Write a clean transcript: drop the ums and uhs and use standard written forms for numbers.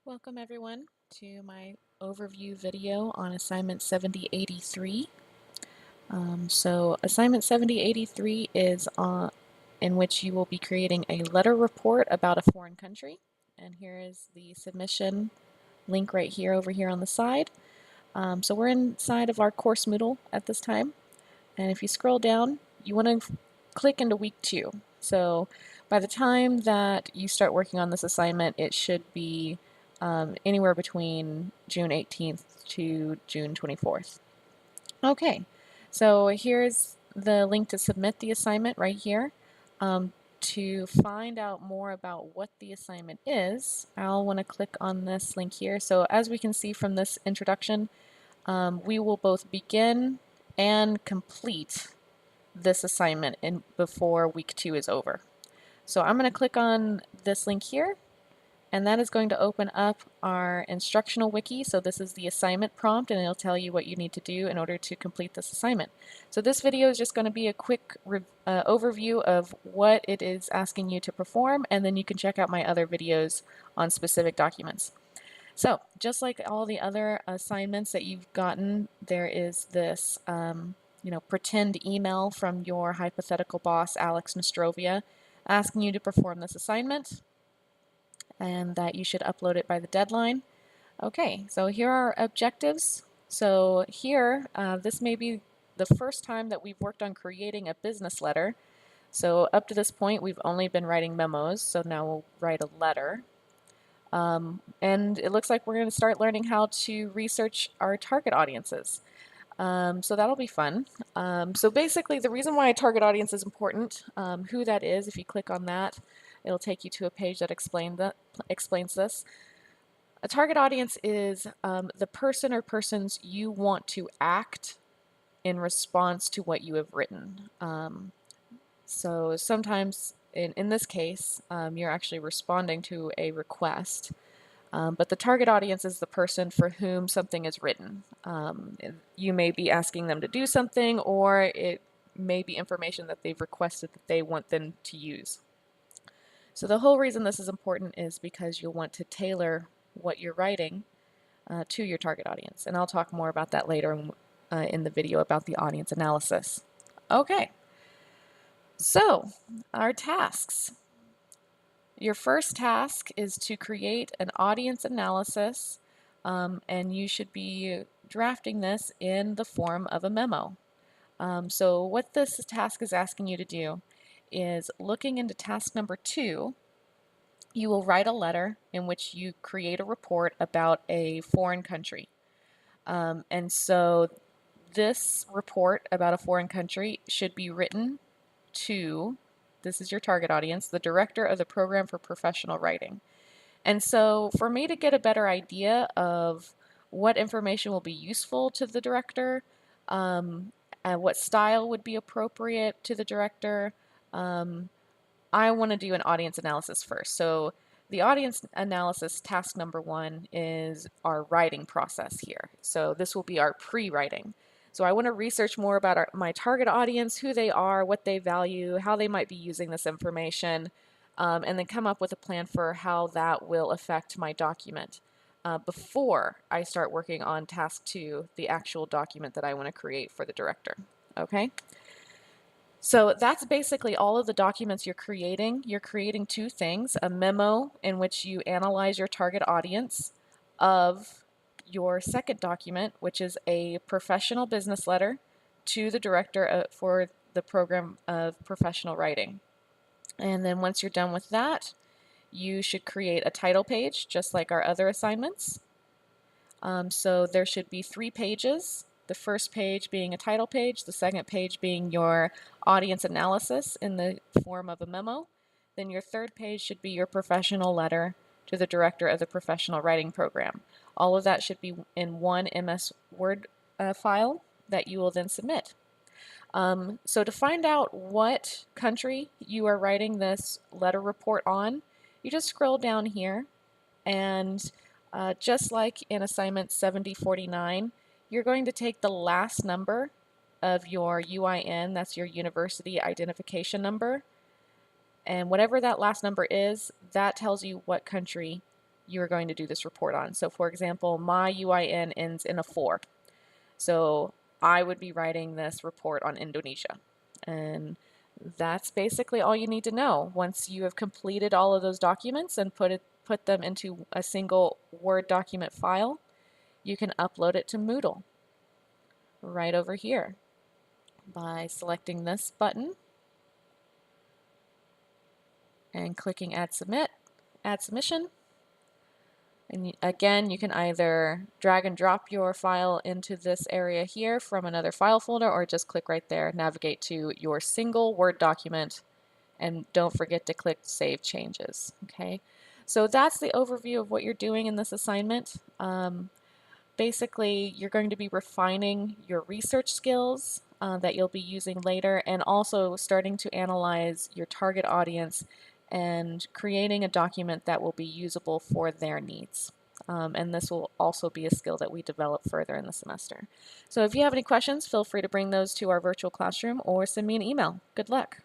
Welcome everyone to my overview video on assignment 7083. Assignment 7083 is in which you will be creating a letter report about a foreign country. And here is the submission link right here over here on the side. So we're inside of our course Moodle at this time. And if you scroll down, you want to click into week 2. So by the time that you start working on this assignment, it should be anywhere between June 18th to June 24th. Okay, so here's the link to submit the assignment right here. To find out more about what the assignment is, I'll want to click on this link here. So as we can see from this introduction, we will both begin and complete this assignment before week 2 is over. So I'm going to click on this link here, and that is going to open up our instructional wiki. So this is the assignment prompt, and it'll tell you what you need to do in order to complete this assignment. So this video is just going to be a quick overview of what it is asking you to perform, and then you can check out my other videos on specific documents. So just like all the other assignments that you've gotten, there is this pretend email from your hypothetical boss, Alex Nostrovia, asking you to perform this assignment and that you should upload it by the deadline. Okay, so here are objectives. So here, this may be the first time that we've worked on creating a business letter. So up to this point, we've only been writing memos, so now we'll write a letter. And it looks like we're going to start learning how to research our target audiences. So that'll be fun. So basically, the reason why a target audience is important, who that is, if you click on that, it'll take you to a page that explains this. A target audience is the person or persons you want to act in response to what you have written. So sometimes, in this case, you're actually responding to a request. But the target audience is the person for whom something is written. You may be asking them to do something, or it may be information that they've requested that they want them to use. So the whole reason this is important is because you'll want to tailor what you're writing to your target audience. And I'll talk more about that later in the video about the audience analysis. Okay, so our tasks. Your first task is to create an audience analysis, and you should be drafting this in the form of a memo. So what this task is asking you to do is, looking into task number 2, you will write a letter in which you create a report about a foreign country. And so this report about a foreign country should be written to, this is your target audience, the director of the program for professional writing. And so for me to get a better idea of what information will be useful to the director, what style would be appropriate to the director, I want to do an audience analysis first. So the audience analysis task number 1 is our writing process here. So this will be our pre-writing. So I want to research more about my target audience, who they are, what they value, how they might be using this information, and then come up with a plan for how that will affect my document before I start working on task 2, the actual document that I want to create for the director. Okay? So that's basically all of the documents you're creating. You're creating 2 things: a memo in which you analyze your target audience of your second document, which is a professional business letter to the director for the program of professional writing. And then once you're done with that, you should create a title page, just like our other assignments. So there should be 3 pages. The first page being a title page, the second page being your audience analysis in the form of a memo. Then your third page should be your professional letter to the director of the professional writing program. All of that should be in one MS Word file that you will then submit. So to find out what country you are writing this letter report on, you just scroll down here, and just like in assignment 7049, you're going to take the last number of your UIN, that's your university identification number, and whatever that last number is, that tells you what country you are going to do this report on. So for example, my UIN ends in a 4. So I would be writing this report on Indonesia. And that's basically all you need to know. Once you have completed all of those documents and put them into a single Word document file, you can upload it to Moodle right over here by selecting this button and clicking Add Submission. And again, you can either drag and drop your file into this area here from another file folder, or just click right there, navigate to your single Word document, and don't forget to click Save Changes. Okay, so that's the overview of what you're doing in this assignment. Basically, you're going to be refining your research skills that you'll be using later, and also starting to analyze your target audience and creating a document that will be usable for their needs. And this will also be a skill that we develop further in the semester. So if you have any questions, feel free to bring those to our virtual classroom or send me an email. Good luck.